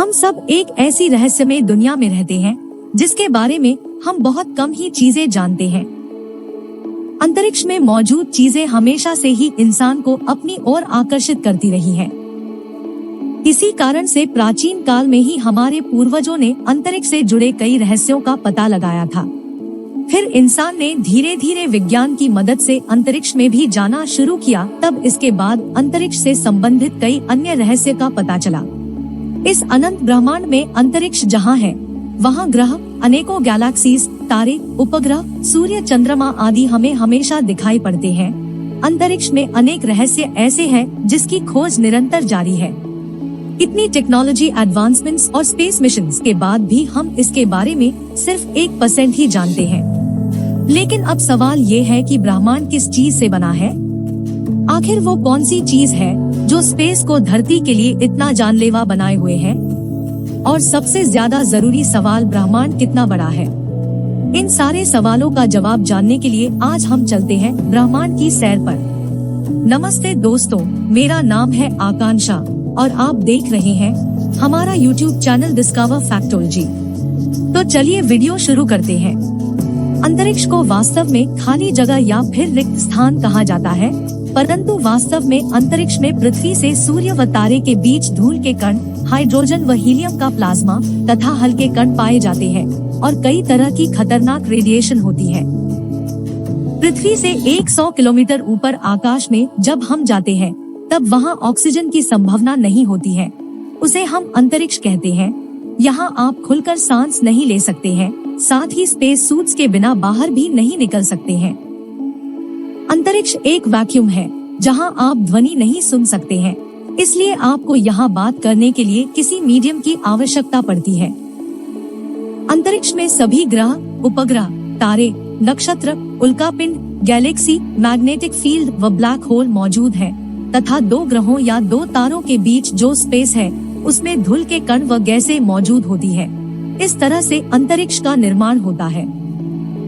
हम सब एक ऐसी रहस्यमय दुनिया में रहते हैं जिसके बारे में हम बहुत कम ही चीजें जानते हैं। अंतरिक्ष में मौजूद चीजें हमेशा से ही इंसान को अपनी ओर आकर्षित करती रही हैं। इसी कारण से प्राचीन काल में ही हमारे पूर्वजों ने अंतरिक्ष से जुड़े कई रहस्यों का पता लगाया था। फिर इंसान ने धीरे धीरे विज्ञान की मदद से अंतरिक्ष में भी जाना शुरू किया। तब इसके बाद अंतरिक्ष से संबंधित कई अन्य रहस्य का पता चला। इस अनंत ब्रह्मांड में अंतरिक्ष जहाँ है, वहाँ ग्रह, अनेकों गैलेक्सीज, तारे, उपग्रह, सूर्य, चंद्रमा आदि हमें हमेशा दिखाई पड़ते हैं। अंतरिक्ष में अनेक रहस्य ऐसे हैं जिसकी खोज निरंतर जारी है। इतनी टेक्नोलॉजी एडवांसमेंट्स और स्पेस मिशंस के बाद भी हम इसके बारे में सिर्फ 1% ही जानते हैं। लेकिन अब सवाल ये है कि ब्रह्मांड किस चीज से बना है? आखिर वो कौन सी चीज है जो स्पेस को धरती के लिए इतना जानलेवा बनाए हुए है? और सबसे ज्यादा जरूरी सवाल, ब्रह्मांड कितना बड़ा है? इन सारे सवालों का जवाब जानने के लिए आज हम चलते हैं ब्रह्मांड की सैर पर। नमस्ते दोस्तों, मेरा नाम है आकांक्षा और आप देख रहे हैं हमारा YouTube चैनल डिस्कवर फैक्टोलॉजी। तो चलिए वीडियो शुरू करते हैं। अंतरिक्ष को वास्तव में खाली जगह या फिर रिक्त स्थान कहा जाता है, परंतु वास्तव में अंतरिक्ष में पृथ्वी से सूर्य व तारे के बीच धूल के कण, हाइड्रोजन व हीलियम का प्लाज्मा तथा हल्के कण पाए जाते हैं और कई तरह की खतरनाक रेडिएशन होती है। पृथ्वी से 100 किलोमीटर ऊपर आकाश में जब हम जाते हैं तब वहाँ ऑक्सीजन की संभावना नहीं होती है। उसे हम अंतरिक्ष कहते हैं। यहाँ आप खुलकर सांस नहीं ले सकते हैं, साथ ही स्पेस सूट्स के बिना बाहर भी नहीं निकल सकते हैं। अंतरिक्ष एक वैक्यूम है जहाँ आप ध्वनि नहीं सुन सकते हैं, इसलिए आपको यहाँ बात करने के लिए किसी मीडियम की आवश्यकता पड़ती है। अंतरिक्ष में सभी ग्रह, उपग्रह, तारे, नक्षत्र, उल्कापिंड, गैलेक्सी, मैग्नेटिक फील्ड व ब्लैक होल मौजूद है तथा 2 ग्रहों या 2 तारों के बीच जो स्पेस है उसमें धूल के कण व गैसें मौजूद होती है। इस तरह से अंतरिक्ष का निर्माण होता है।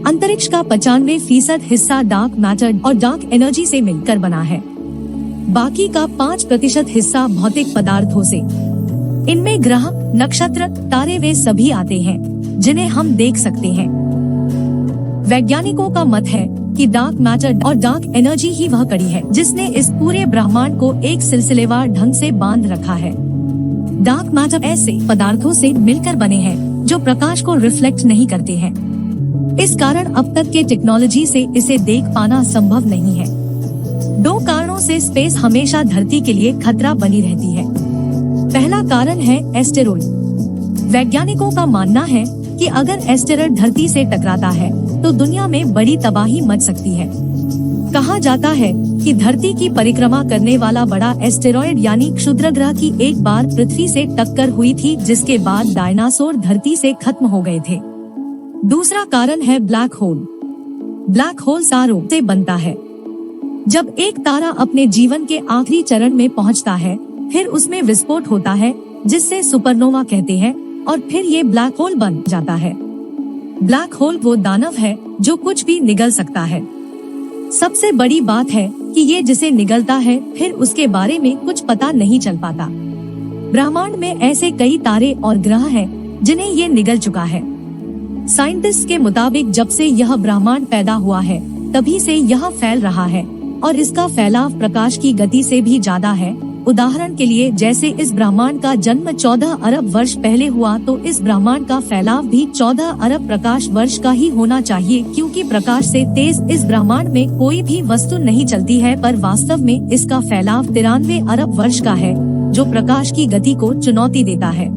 अंतरिक्ष का 95% हिस्सा डार्क मैटर और डार्क एनर्जी से मिलकर बना है। बाकी का 5% हिस्सा भौतिक पदार्थों से। इनमें ग्रह, नक्षत्र, तारे वे सभी आते हैं जिन्हें हम देख सकते हैं। वैज्ञानिकों का मत है कि डार्क मैटर और डार्क एनर्जी ही वह कड़ी है जिसने इस पूरे ब्रह्मांड को एक सिलसिलेवार ढंग से बांध रखा है। डार्क मैटर ऐसे पदार्थों से मिलकर बने हैं जो प्रकाश को रिफ्लेक्ट नहीं करते हैं। इस कारण अब तक के टेक्नोलॉजी से इसे देख पाना संभव नहीं है। 2 कारणों से स्पेस हमेशा धरती के लिए खतरा बनी रहती है। पहला कारण है एस्टेरॉइड। वैज्ञानिकों का मानना है कि अगर एस्टेरॉइड धरती से टकराता है तो दुनिया में बड़ी तबाही मच सकती है। कहा जाता है कि धरती की परिक्रमा करने वाला बड़ा एस्टेरॉइड यानी क्षुद्रग्रह की एक बार पृथ्वी से टक्कर हुई थी, जिसके बाद डायनासोर धरती से खत्म हो गए थे। दूसरा कारण है ब्लैक होल। ब्लैक होल तारों से बनता है। जब एक तारा अपने जीवन के आखिरी चरण में पहुंचता है, फिर उसमें विस्फोट होता है जिससे सुपरनोवा कहते हैं और फिर ये ब्लैक होल बन जाता है। ब्लैक होल वो दानव है जो कुछ भी निगल सकता है। सबसे बड़ी बात है कि ये जिसे निगलता है फिर उसके बारे में कुछ पता नहीं चल पाता। ब्रह्मांड में ऐसे कई तारे और ग्रह हैं जिन्हें ये निगल चुका है। साइंटिस्ट के मुताबिक जब से यह ब्रह्मांड पैदा हुआ है तभी से यह फैल रहा है और इसका फैलाव प्रकाश की गति से भी ज्यादा है। उदाहरण के लिए जैसे इस ब्रह्मांड का जन्म 14 अरब वर्ष पहले हुआ तो इस ब्रह्मांड का फैलाव भी 14 अरब प्रकाश वर्ष का ही होना चाहिए, क्योंकि प्रकाश से तेज इस ब्रह्मांड में कोई भी वस्तु नहीं चलती है, पर वास्तव में इसका फैलाव 93 अरब वर्ष का है जो प्रकाश की गति को चुनौती देता है।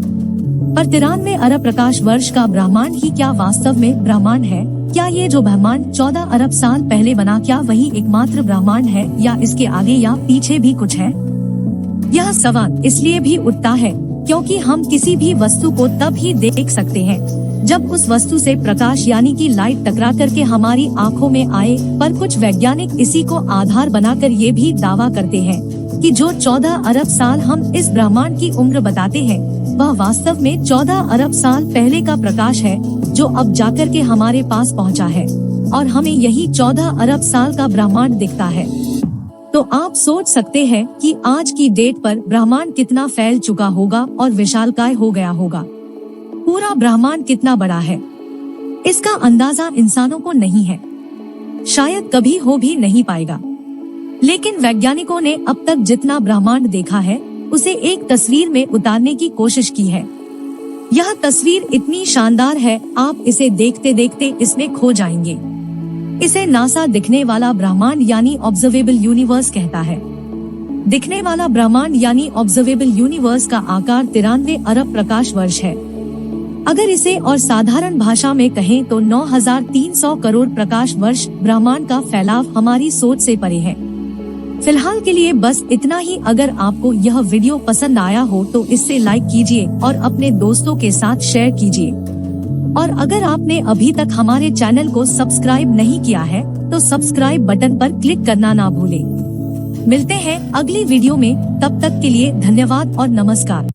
पर 93 अरब प्रकाश वर्ष का ब्रह्मांड ही क्या वास्तव में ब्रह्मांड है? क्या ये जो ब्रह्मांड 14 अरब साल पहले बना, क्या वही एकमात्र ब्रह्मांड है या इसके आगे या पीछे भी कुछ है? यह सवाल इसलिए भी उठता है क्योंकि हम किसी भी वस्तु को तब ही देख सकते हैं जब उस वस्तु से प्रकाश यानी कि लाइट टकरा करके हमारी आंखों में आए। पर कुछ वैज्ञानिक इसी को आधार बनाकर ये भी दावा करते हैं कि जो 14 अरब साल हम इस ब्रह्मांड की उम्र बताते हैं वह वास्तव में 14 अरब साल पहले का प्रकाश है जो अब जाकर के हमारे पास पहुंचा है और हमें यही 14 अरब साल का ब्रह्मांड दिखता है। तो आप सोच सकते हैं कि आज की डेट पर ब्रह्मांड कितना फैल चुका होगा और विशालकाय हो गया होगा। पूरा ब्रह्मांड कितना बड़ा है, इसका अंदाजा इंसानों को नहीं है, शायद कभी हो भी नहीं पाएगा। लेकिन वैज्ञानिकों ने अब तक जितना ब्रह्मांड देखा है उसे एक तस्वीर में उतारने की कोशिश की है। यह तस्वीर इतनी शानदार है, आप इसे देखते देखते इसमें खो जाएंगे। इसे नासा दिखने वाला ब्रह्मांड यानी ऑब्जर्वेबल यूनिवर्स कहता है। दिखने वाला ब्रह्मांड यानी ऑब्जर्वेबल यूनिवर्स का आकार 93 अरब प्रकाश वर्ष है। अगर इसे और साधारण भाषा में कहें तो 9,300 करोड़ प्रकाश वर्ष ब्रह्मांड का फैलाव हमारी सोच से परे है। फिलहाल के लिए बस इतना ही। अगर आपको यह वीडियो पसंद आया हो तो इसे लाइक कीजिए और अपने दोस्तों के साथ शेयर कीजिए। और अगर आपने अभी तक हमारे चैनल को सब्सक्राइब नहीं किया है तो सब्सक्राइब बटन पर क्लिक करना ना भूलें। मिलते हैं अगली वीडियो में, तब तक के लिए धन्यवाद और नमस्कार।